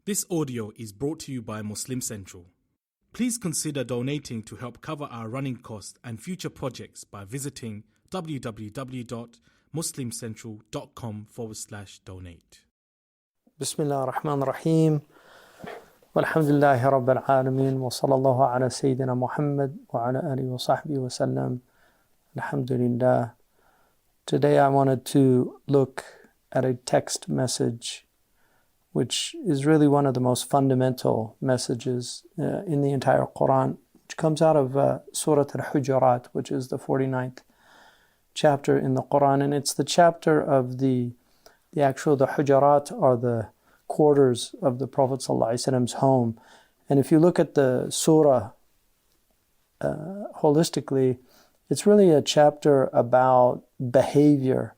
This audio is brought to you by Muslim Central. Please consider donating to help cover our running costs and future projects by visiting www.muslimcentral.com/donate. Bismillah ar-Rahman ar-Rahim. Walhamdulillahi Rabbil Alameen. Wa sallallahu ala Sayyidina Muhammad wa ala alihi wa sahbihi wa sallam. Alhamdulillah. Today I wanted to look at a text message which is really one of the most fundamental messages in the entire Quran, which comes out of Surah Al-Hujurat, which is the 49th chapter in the Quran. And it's the chapter of the Hujurat are the quarters of the Prophet ﷺ's home. And if you look at the surah holistically, it's really a chapter about behavior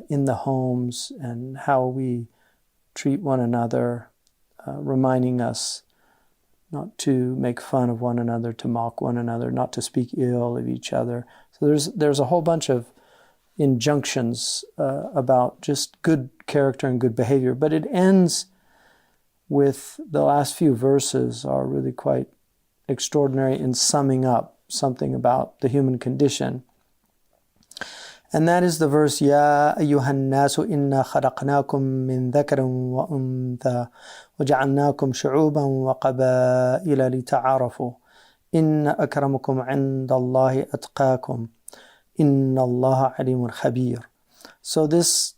in the homes and how we treat one another, reminding us not to make fun of one another, to mock one another, not to speak ill of each other. So there's a whole bunch of injunctions about just good character and good behavior. But it ends with the last few verses are really quite extraordinary in summing up something about the human condition. And that is the verse, Ya ayyuhan nasu inna khalaqnakum min dhakarin wa untha wa ja'alnakum shu'uban wa qabaila lita'arafu inna akramakum 'inda Allahi atqakum inna Allaha 'alimun khabir. So this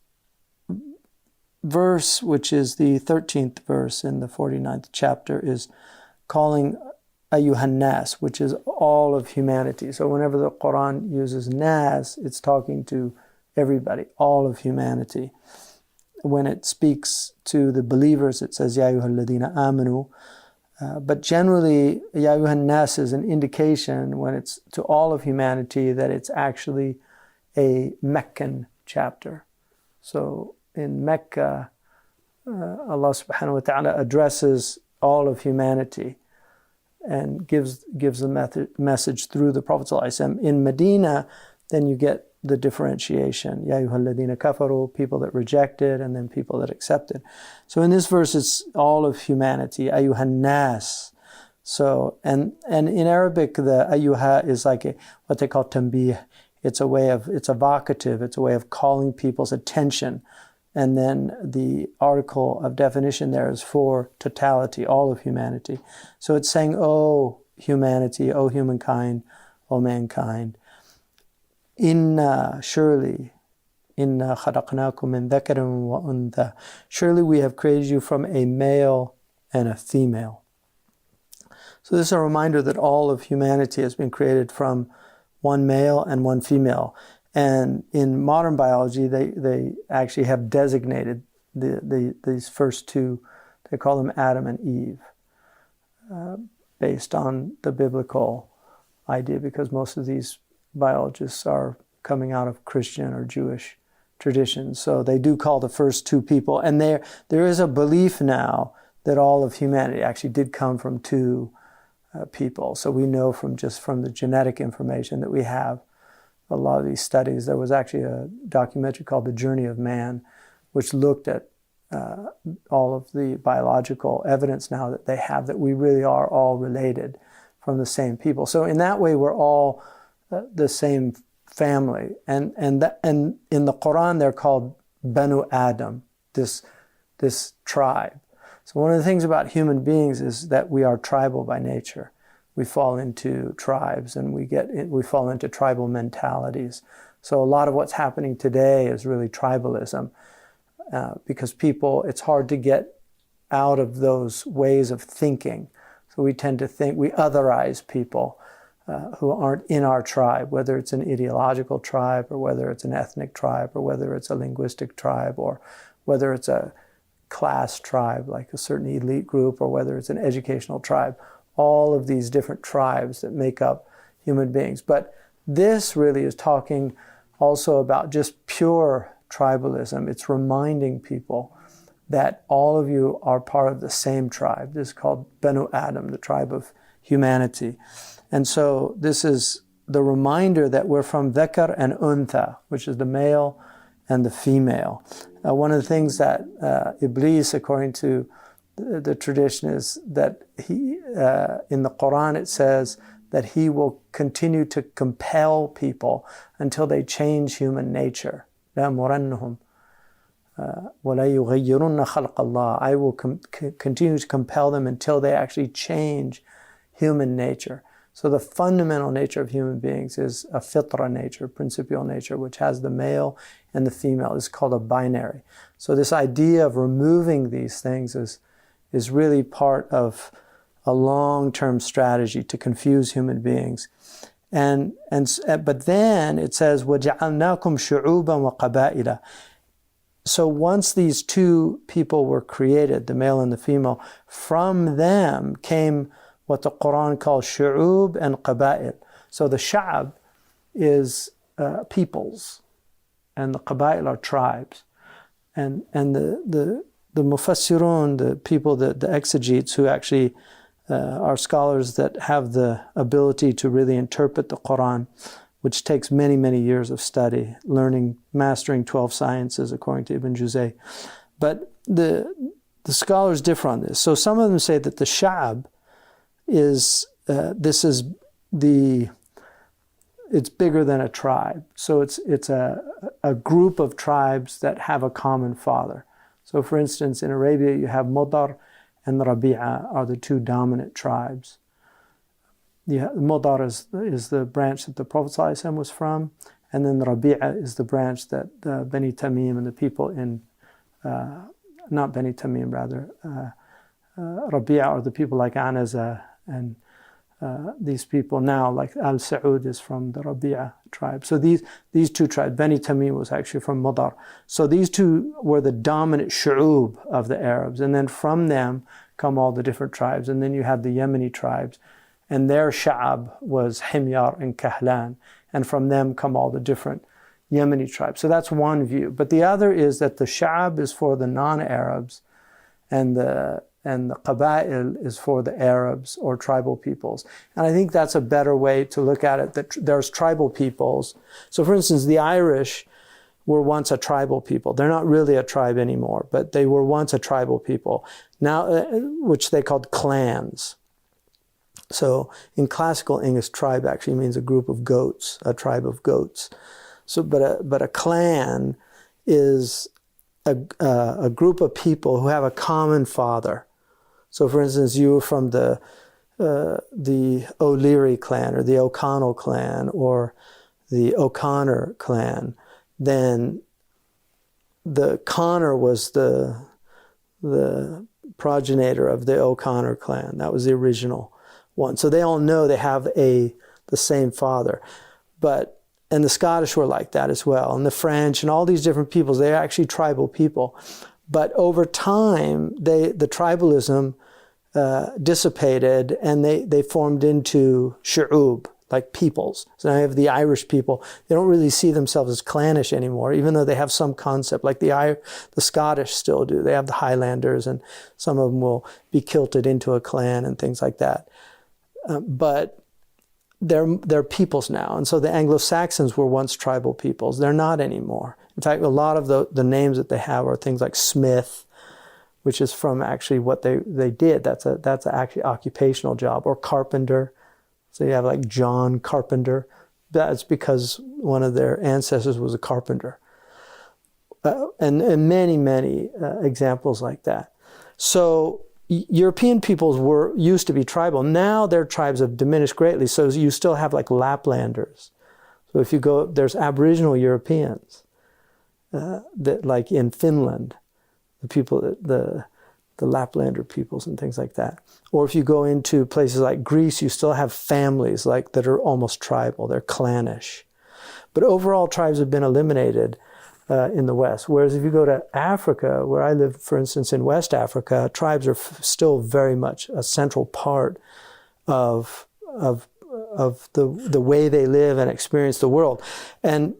verse, which is the 13th verse in the 49th chapter, is calling ayyuhan nas, which is all of humanity. So whenever the Quran uses nas, it's talking to everybody, all of humanity. When it speaks to the believers, it says, Ya ayyuhal ladina amanu. But generally, Ya ayyuhan nas is an indication when it's to all of humanity that it's actually a Meccan chapter. So in Mecca, Allah subhanahu wa ta'ala addresses all of humanity and gives the message through the Prophet ﷺ. In Medina, then you get the differentiation. Ya ayyuhal ladina kafaru, people that rejected, and then people that accepted. So in this verse, it's all of humanity. Ayyuhan nas. So, and in Arabic, the ayyuha is like what they call tanbih. It's a vocative, it's a way of calling people's attention. And then the article of definition there is for totality, all of humanity. So it's saying, oh humanity, oh humankind, oh mankind. Inna, surely, inna khalaqnakum min dhakarin wa untha. Surely we have created you from a male and a female. So this is a reminder that all of humanity has been created from one male and one female. And in modern biology, they actually have designated these first two, they call them Adam and Eve, based on the biblical idea, because most of these biologists are coming out of Christian or Jewish traditions. So they do call the first two people. And there is a belief now that all of humanity actually did come from two people. So we know from the genetic information that we have a lot of these studies. There was actually a documentary called The Journey of Man, which looked at all of the biological evidence now that they have that we really are all related from the same people. So in that way, we're all the same family. And in the Quran, they're called Banu Adam, this tribe. So one of the things about human beings is that we are tribal by nature. We fall into tribes and we fall into tribal mentalities. So a lot of what's happening today is really tribalism, because it's hard to get out of those ways of thinking. So we tend to think, we otherize people who aren't in our tribe, whether it's an ideological tribe or whether it's an ethnic tribe or whether it's a linguistic tribe or whether it's a class tribe like a certain elite group or whether it's an educational tribe. All of these different tribes that make up human beings. But this really is talking also about just pure tribalism. It's reminding people that all of you are part of the same tribe. This is called Banu Adam, the tribe of humanity. And so this is the reminder that we're from dhakar and untha, which is the male and the female. One of the things that Iblis, according to the tradition is that he, in the Quran it says that he will continue to compel people until they change human nature. لَأَمُرَنَّهُمْ وَلَا يُغَيِّرُنَّ خَلْقَ اللَّهِ. I will continue to compel them until they actually change human nature. So the fundamental nature of human beings is a fitra nature, principial nature, which has the male and the female. It's called a binary. So this idea of removing these things is really part of a long-term strategy to confuse human beings. But then it says, وَجَعَلْنَاكُمْ شُعُوبًا وَقَبَائِلًا. So once these two people were created, the male and the female, from them came what the Quran calls shu'ub and qaba'il. So the sha'ab is peoples, and the qaba'il are tribes. And the mufassirun, the people, the exegetes who actually are scholars that have the ability to really interpret the Quran, which takes many, many years of study, learning, mastering 12 sciences according to Ibn Juzay. But the scholars differ on this. So some of them say that the sha'ab is, it's bigger than a tribe. So it's a group of tribes that have a common father. So for instance, in Arabia, you have Mudar and Rabi'a are the two dominant tribes. Mudar is the branch that the Prophet ﷺ was from, and then Rabi'a is the branch that Bani Tamim and the people in, not Bani Tamim rather, Rabi'a are the people like Anaza and these people now, like Al-Sa'ud is from the Rabi'a tribe. So these two tribes, Bani Tamim was actually from Mudar. So these two were the dominant shu'ub of the Arabs, and then from them come all the different tribes, and then you have the Yemeni tribes, and their sha'ab was Himyar and Kahlan, and from them come all the different Yemeni tribes. So that's one view. But the other is that the sha'ab is for the non-Arabs, and the qaba'il is for the Arabs or tribal peoples. And I think that's a better way to look at it, that there's tribal peoples. So for instance, the Irish were once a tribal people. They're not really a tribe anymore, but they were once a tribal people, now which they called clans. So in classical English, tribe actually means a group of goats, a tribe of goats. So, but a clan is a group of people who have a common father. So for instance, you were from the O'Leary clan or the O'Connell clan or the O'Connor clan, then the Connor was the progenitor of the O'Connor clan. That was the original one. So they all know they have the same father. And the Scottish were like that as well, and the French and all these different peoples, they're actually tribal people. But over time, the tribalism dissipated, and they formed into shu'ub, like peoples. So now you have the Irish people. They don't really see themselves as clannish anymore, even though they have some concept, like the Scottish still do. They have the Highlanders, and some of them will be kilted into a clan and things like that. But they're peoples now. And so the Anglo-Saxons were once tribal peoples. They're not anymore. In fact, a lot of the names that they have are things like Smith, which is from actually what they did. That's actually occupational job. Or carpenter. So you have like John Carpenter. That's because one of their ancestors was a carpenter. And many, many examples like that. So European peoples used to be tribal. Now their tribes have diminished greatly. So you still have like Laplanders. So if you go, there's Aboriginal Europeans, that like in Finland, the people, the Laplander peoples and things like that. Or if you go into places like Greece, you still have families like that are almost tribal. They're clannish. But overall, tribes have been eliminated in the West. Whereas if you go to Africa, where I live, for instance, in West Africa, tribes are still very much a central part of the way they live and experience the world. And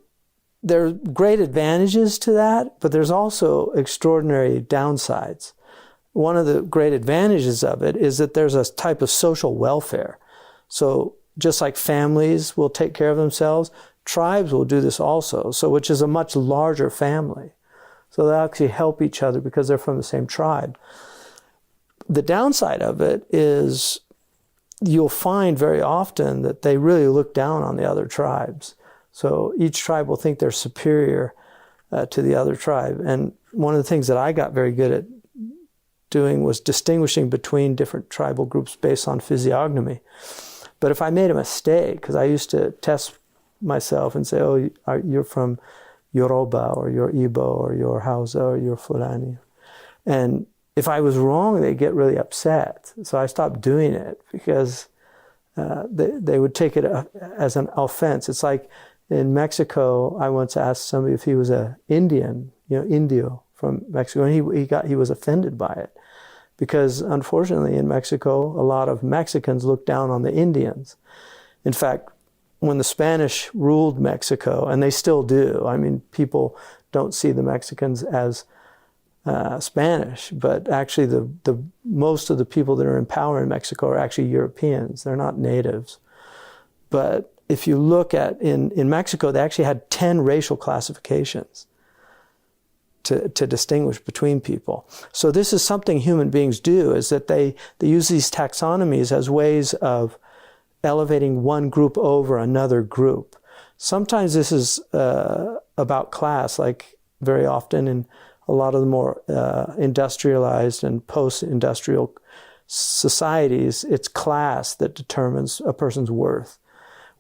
there are great advantages to that, but there's also extraordinary downsides. One of the great advantages of it is that there's a type of social welfare. So just like families will take care of themselves, tribes will do this also, so which is a much larger family. So they actually help each other because they're from the same tribe. the downside of it is you'll find very often that they really look down on the other tribes. So each tribe will think they're superior to the other tribe. And one of the things that I got very good at doing was distinguishing between different tribal groups based on physiognomy. But if I made a mistake, because I used to test myself and say, oh, you're from Yoruba, or you're Igbo, or you're Hausa, or you're Fulani. And if I was wrong, they'd get really upset. So I stopped doing it because they would take it as an offense. It's like in Mexico, I once asked somebody if he was an Indian, Indio from Mexico, and he was offended by it. Because unfortunately in Mexico, a lot of Mexicans look down on the Indians. In fact, when the Spanish ruled Mexico, and they still do, I mean, people don't see the Mexicans as Spanish, but actually the most of the people that are in power in Mexico are actually Europeans. They're not natives. But if you look at, in Mexico, they actually had 10 racial classifications to distinguish between people. So this is something human beings do, is that they use these taxonomies as ways of elevating one group over another group. Sometimes this is about class, like very often in a lot of the more industrialized and post-industrial societies, it's class that determines a person's worth.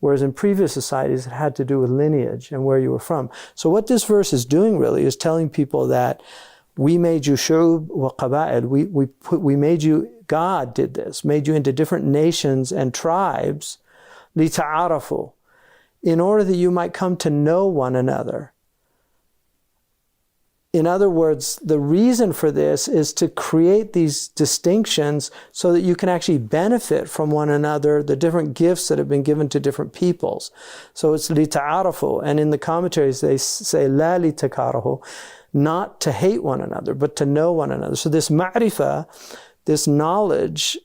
Whereas in previous societies, it had to do with lineage and where you were from. So what this verse is doing really is telling people that we made you shurub wa qaba'il. We made you, God did this, made you into different nations and tribes, li ta'arafu, in order that you might come to know one another. In other words, the reason for this is to create these distinctions so that you can actually benefit from one another, the different gifts that have been given to different peoples. So it's li ta'arafu, and in the commentaries they say la li takarahu, not to hate one another, but to know one another. So this ma'rifah, this knowledge,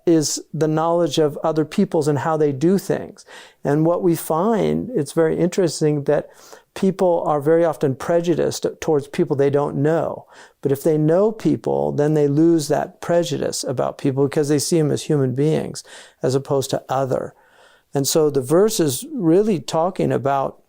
is the knowledge of other peoples and how they do things. And what we find, it's very interesting that people are very often prejudiced towards people they don't know. But if they know people, then they lose that prejudice about people because they see them as human beings as opposed to other. And so the verse is really talking about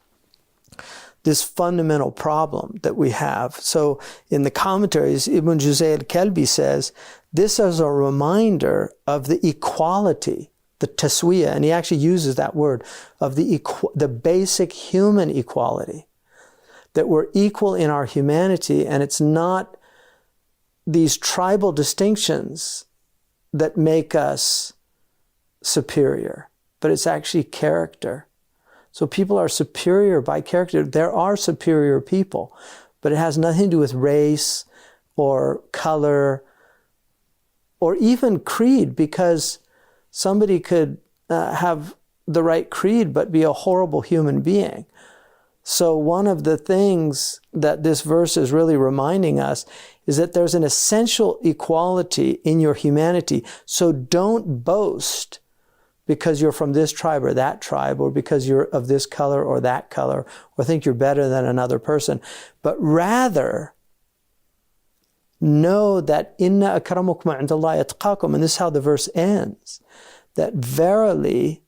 this fundamental problem that we have. So in the commentaries, Ibn Juzay al-Kalbi says, this is a reminder of the equality, the taswiyah, and he actually uses that word, of the basic human equality, that we're equal in our humanity, and it's not these tribal distinctions that make us superior, but it's actually character. So people are superior by character. There are superior people, but it has nothing to do with race or color or even creed, because somebody could have the right creed but be a horrible human being. So one of the things that this verse is really reminding us is that there's an essential equality in your humanity. So don't boast because you're from this tribe or that tribe, or because you're of this color or that color, or think you're better than another person. But rather, know that inna akramakum indallahi atqakum, and this is how the verse ends, that verily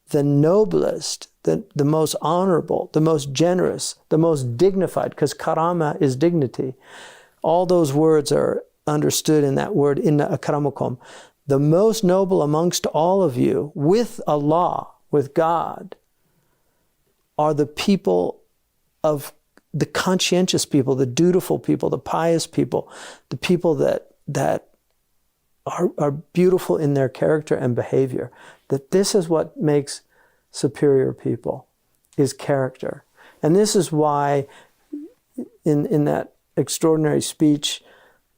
the noblest, the most honorable, the most generous, the most dignified, because karama is dignity. All those words are understood in that word, inna akramakum. The most noble amongst all of you, with Allah, with God, are the people of the conscientious people, the dutiful people, the pious people, the people that are beautiful in their character and behavior. That this is what makes superior people, is character. And this is why in that extraordinary speech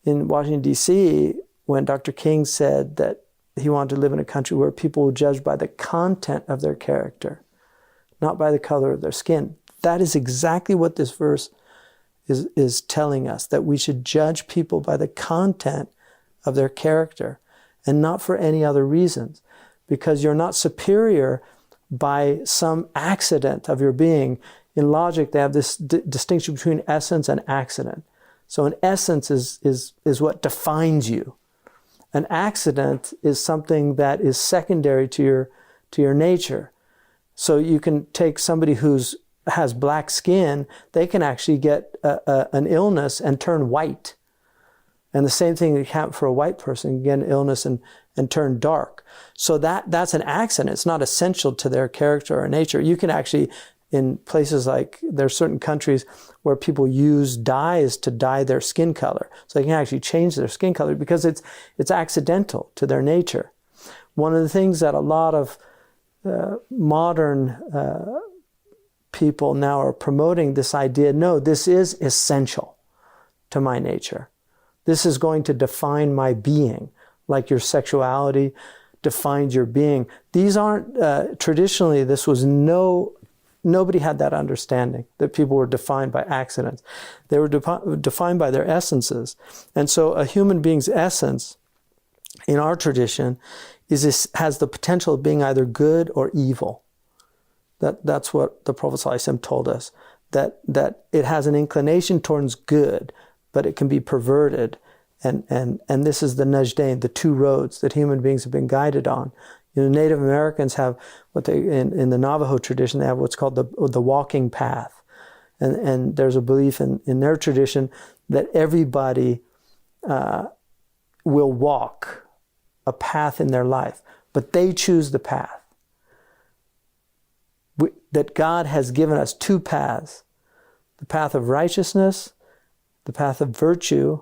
in Washington, D.C., when Dr. King said that he wanted to live in a country where people would judge by the content of their character, not by the color of their skin. That is exactly what this verse is telling us, that we should judge people by the content of their character and not for any other reasons, because you're not superior by some accident of your being. In logic, they have this distinction between essence and accident. So an essence is what defines you. An accident is something that is secondary to your nature. So you can take somebody has black skin, they can actually get an illness and turn white. And the same thing that can happen for a white person, get an illness and turn dark. So that's an accident. It's not essential to their character or nature. You can actually, in places like, there are certain countries where people use dyes to dye their skin color. So they can actually change their skin color because it's accidental to their nature. One of the things that a lot of modern people now are promoting this idea, no, this is essential to my nature. This is going to define my being, like your sexuality defines your being. These aren't, traditionally, this was nobody had that understanding, that people were defined by accidents. They were defined by their essences. And so a human being's essence, in our tradition, has the potential of being either good or evil. That's what the Prophet ﷺ told us, that it has an inclination towards good, but it can be perverted. And this is the Najdain, the two roads that human beings have been guided on. Native Americans have what they, in the Navajo tradition, they have what's called the walking path. And there's a belief in their tradition that everybody will walk a path in their life, but they choose the path. That God has given us two paths, the path of righteousness, the path of virtue,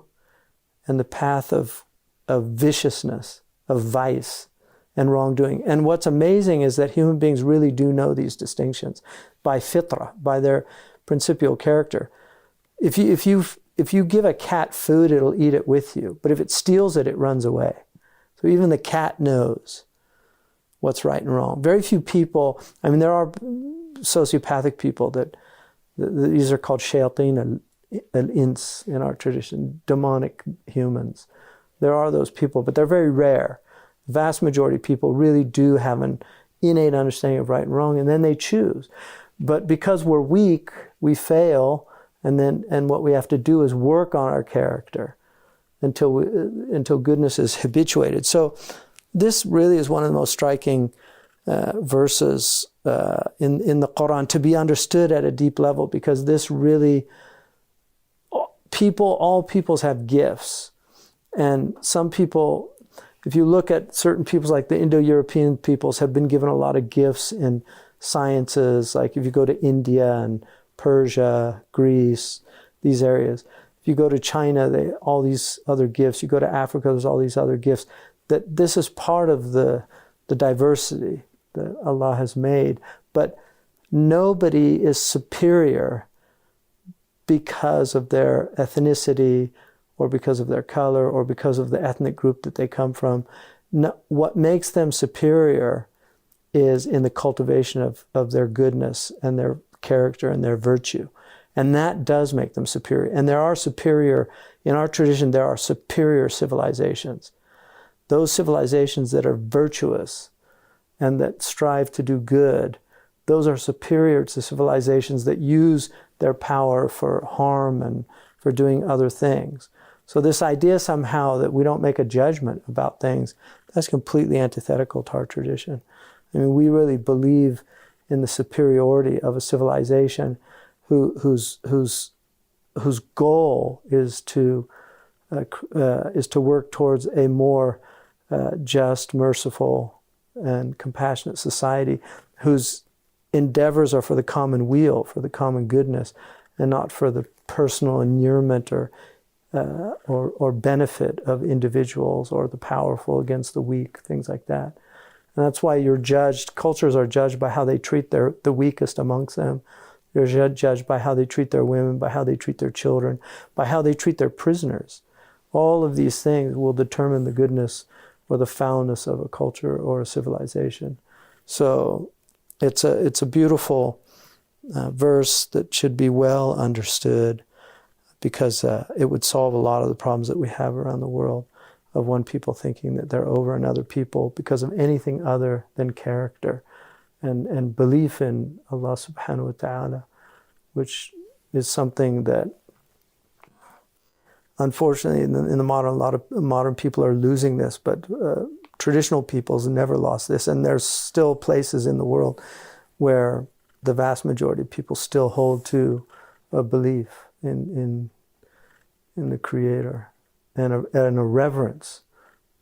and the path of viciousness, of vice and wrongdoing. And what's amazing is that human beings really do know these distinctions by fitra, by their principial character. If you give a cat food, it'll eat it with you. But if it steals it, it runs away. So even the cat knows what's right and wrong. Very few people, there are sociopathic people that these are called shayateen al-ins in our tradition, demonic humans. There are those people, but they're very rare. The vast majority of people really do have an innate understanding of right and wrong, and then they choose. But because we're weak, we fail, and what we have to do is work on our character until goodness is habituated. So this really is one of the most striking verses in the Quran to be understood at a deep level, because this really, all peoples have gifts. And some people, if you look at certain peoples, like the Indo-European peoples have been given a lot of gifts in sciences, like if you go to India and Persia, Greece, these areas. If you go to China, all these other gifts. You go to Africa, there's all these other gifts. That this is part of the diversity that Allah has made. But nobody is superior because of their ethnicity or because of their color or because of the ethnic group that they come from. No, what makes them superior is in the cultivation of their goodness and their character and their virtue. And that does make them superior. And in our tradition, there are superior civilizations. Those civilizations that are virtuous and that strive to do good, those are superior to civilizations that use their power for harm and for doing other things. So this idea somehow that we don't make a judgment about things, that's completely antithetical to our tradition. We really believe in the superiority of a civilization whose goal is to work towards a more just, merciful, and compassionate society, whose endeavors are for the common weal, for the common goodness, and not for the personal inurement or benefit of individuals or the powerful against the weak, things like that. And that's why cultures are judged by how they treat the weakest amongst them. They're judged by how they treat their women, by how they treat their children, by how they treat their prisoners. All of these things will determine the goodness or the foulness of a culture or a civilization. So it's a beautiful verse that should be well understood, because it would solve a lot of the problems that we have around the world of one people thinking that they're over another people because of anything other than character and belief in Allah subhanahu wa ta'ala, which is something that unfortunately, in the modern, a lot of modern people are losing this, but traditional peoples never lost this. And there's still places in the world where the vast majority of people still hold to a belief in the Creator and a reverence.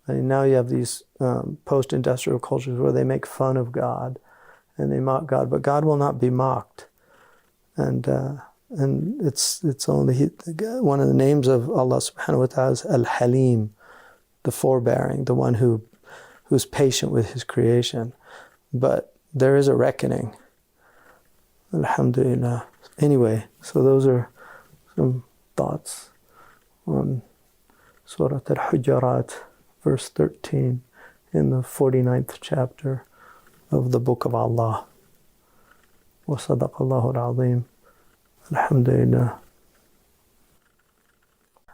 I mean, now you have these post-industrial cultures where they make fun of God and they mock God, but God will not be mocked. And it's only one of the names of Allah subhanahu wa ta'ala is Al-Halim, the forbearing, the one who's patient with his creation. But there is a reckoning. Alhamdulillah. Anyway, so those are some thoughts on Surah Al-Hujurat, verse 13, in the 49th chapter of the Book of Allah. Wa sadaqallahu al-azim. Alhamdulillah.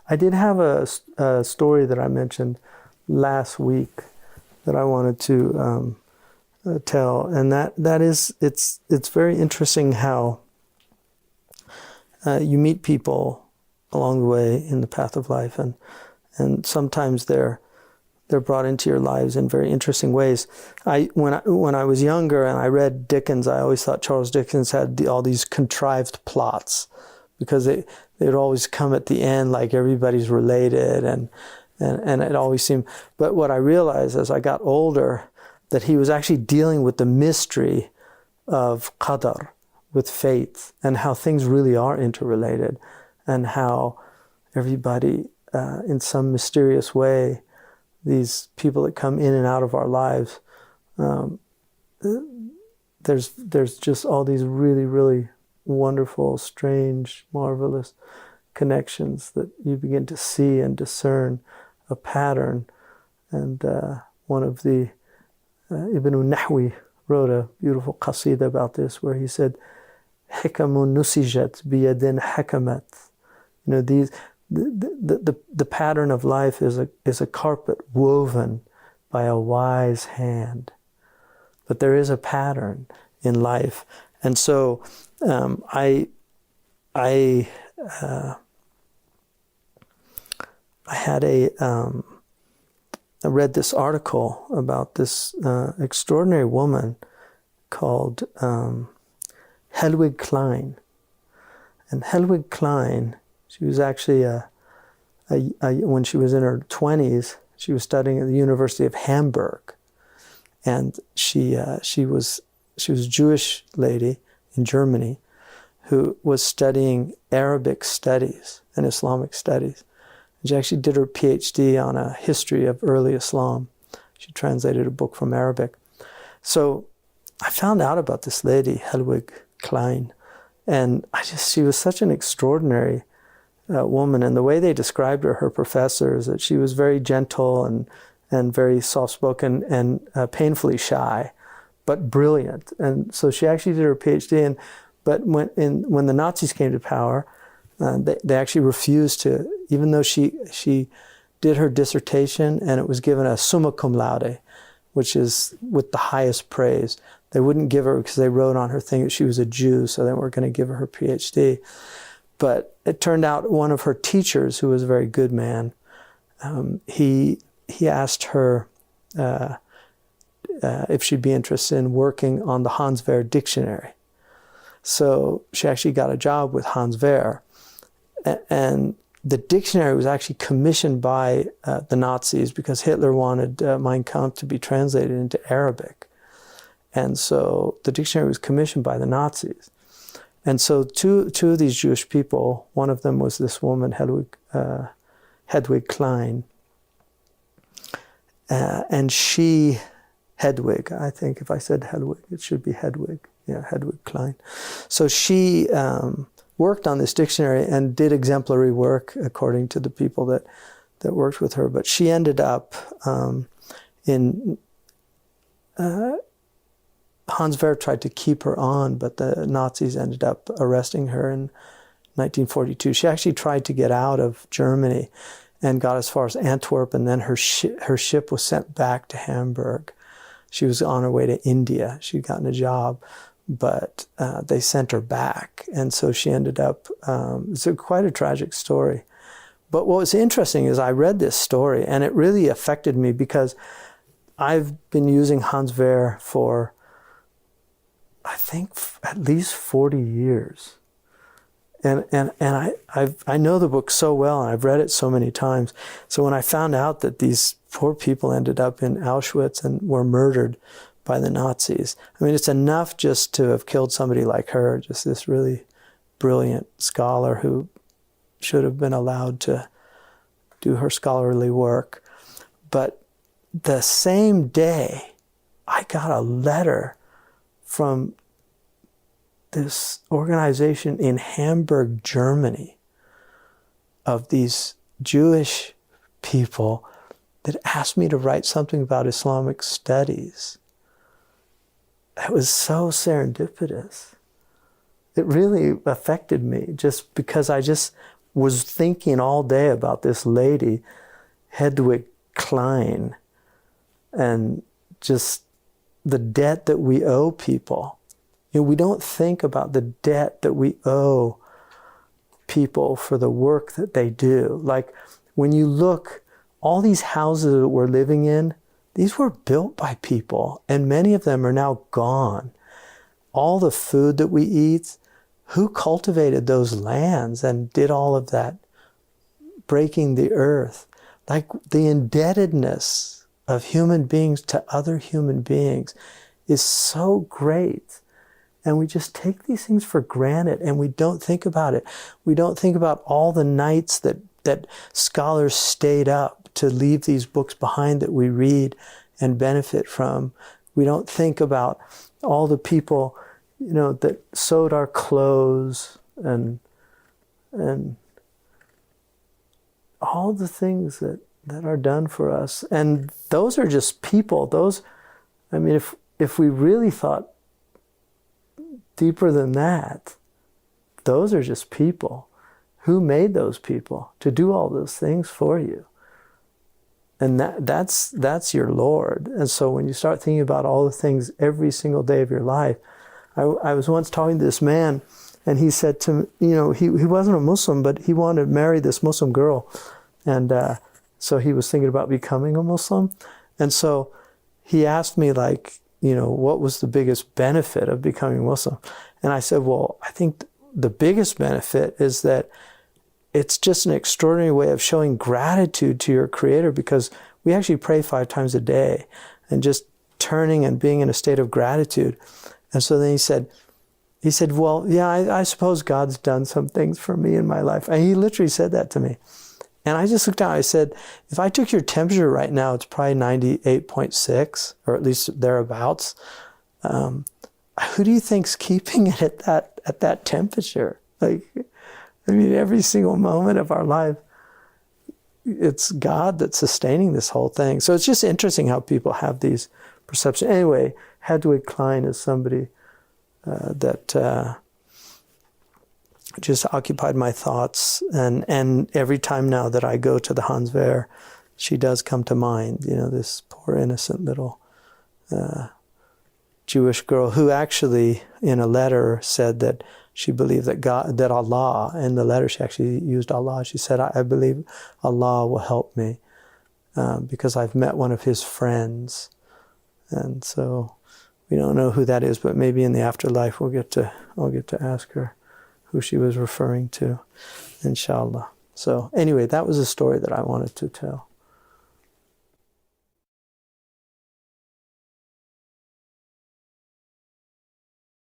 I did have a story that I mentioned last week that I wanted to tell, and that is it's very interesting how you meet people along the way in the path of life, and sometimes they're brought into your lives in very interesting ways. When I was younger and I read Dickens, I always thought Charles Dickens had all these contrived plots, because they'd always come at the end like everybody's related, and it always seemed. But what I realized as I got older, that he was actually dealing with the mystery of qadar, with fate, and how things really are interrelated, and how everybody, in some mysterious way, these people that come in and out of our lives, there's just all these really, really wonderful, strange, marvelous connections that you begin to see and discern a pattern. And one of the Ibn Nahwi wrote a beautiful qasida about this, where he said, "Hikamun nusijat biyadin hakamat." You know, the pattern of life is a carpet woven by a wise hand. But there is a pattern in life, and so I read this article about this extraordinary woman called Hedwig Klein. And Hedwig Klein, she was actually when she was in her 20s, she was studying at the University of Hamburg, and she was a Jewish lady in Germany who was studying Arabic studies and Islamic studies. She actually did her PhD on a history of early Islam. She translated a book from Arabic. So I found out about this lady, Hedwig Klein, and she was such an extraordinary woman. And the way they described her professors, that she was very gentle and very soft-spoken and painfully shy, but brilliant. And so she actually did her PhD. But when the Nazis came to power, they actually refused to, even though she did her dissertation and it was given a summa cum laude, which is with the highest praise. They wouldn't give her, because they wrote on her thing that she was a Jew, so they weren't going to give her PhD. But it turned out one of her teachers, who was a very good man, he asked her if she'd be interested in working on the Hans Wehr dictionary. So she actually got a job with Hans Wehr. And the dictionary was actually commissioned by the Nazis, because Hitler wanted Mein Kampf to be translated into Arabic. And so the dictionary was commissioned by the Nazis. And so two of these Jewish people, one of them was this woman, Hedwig Klein. And she, Hedwig, I think if I said Hedwig, it should be Hedwig. Yeah, Hedwig Klein. So she worked on this dictionary and did exemplary work according to the people that worked with her. But she ended up Hans Wehr tried to keep her on, but the Nazis ended up arresting her in 1942. She actually tried to get out of Germany and got as far as Antwerp, and then her ship was sent back to Hamburg. She was on her way to India. She'd gotten a job, but they sent her back. And so she ended up, it's quite a tragic story, But what was interesting is I read this story, and it really affected me because I've been using Hans Wehr for, I think, at least 40 years. And I know the book so well, and I've read it so many times. So when I found out that these poor people ended up in Auschwitz and were murdered by the Nazis, I mean, it's enough just to have killed somebody like her, just this really brilliant scholar who should have been allowed to do her scholarly work. But the same day, I got a letter from this organization in Hamburg, Germany, of these Jewish people that asked me to write something about Islamic studies. It was so serendipitous. It really affected me just because I just was thinking all day about this lady, Hedwig Klein, and just the debt that we owe people. You know, we don't think about the debt that we owe people for the work that they do. Like when you look, all these houses that we're living in, these were built by people, and many of them are now gone. All the food that we eat, who cultivated those lands and did all of that breaking the earth? Like the indebtedness of human beings to other human beings is so great. And we just take these things for granted, and we don't think about it. We don't think about all the nights that scholars stayed up to leave these books behind that we read and benefit from. We don't think about all the people, you know, that sewed our clothes and all the things that are done for us. And those are just people. Those, I mean, if we really thought deeper than that, those are just people. Who made those people to do all those things for you? And that's your Lord. And so when you start thinking about all the things every single day of your life, I was once talking to this man, and he said to me, you know, he wasn't a Muslim, but he wanted to marry this Muslim girl. And so he was thinking about becoming a Muslim. And so he asked me, like, you know, what was the biggest benefit of becoming Muslim? And I said, well, I think the biggest benefit is that it's just an extraordinary way of showing gratitude to your Creator, because we actually pray 5 times a day and just turning and being in a state of gratitude. And so then he said, well, yeah, I suppose God's done some things for me in my life. And he literally said that to me. And I just looked down, I said, if I took your temperature right now, it's probably 98.6, or at least thereabouts. Who do you think's keeping it at that temperature? Like, I mean, every single moment of our life, it's God that's sustaining this whole thing. So it's just interesting how people have these perceptions. Anyway, Hedwig Klein is somebody that just occupied my thoughts. And every time now that I go to the Hans Wehr, she does come to mind. You know, this poor innocent little Jewish girl who actually, in a letter, said that she believed that Allah, in the letter she actually used Allah. She said, I believe Allah will help me because I've met one of his friends. And so we don't know who that is, but maybe in the afterlife I'll get to ask her who she was referring to, inshallah. So anyway, that was a story that I wanted to tell.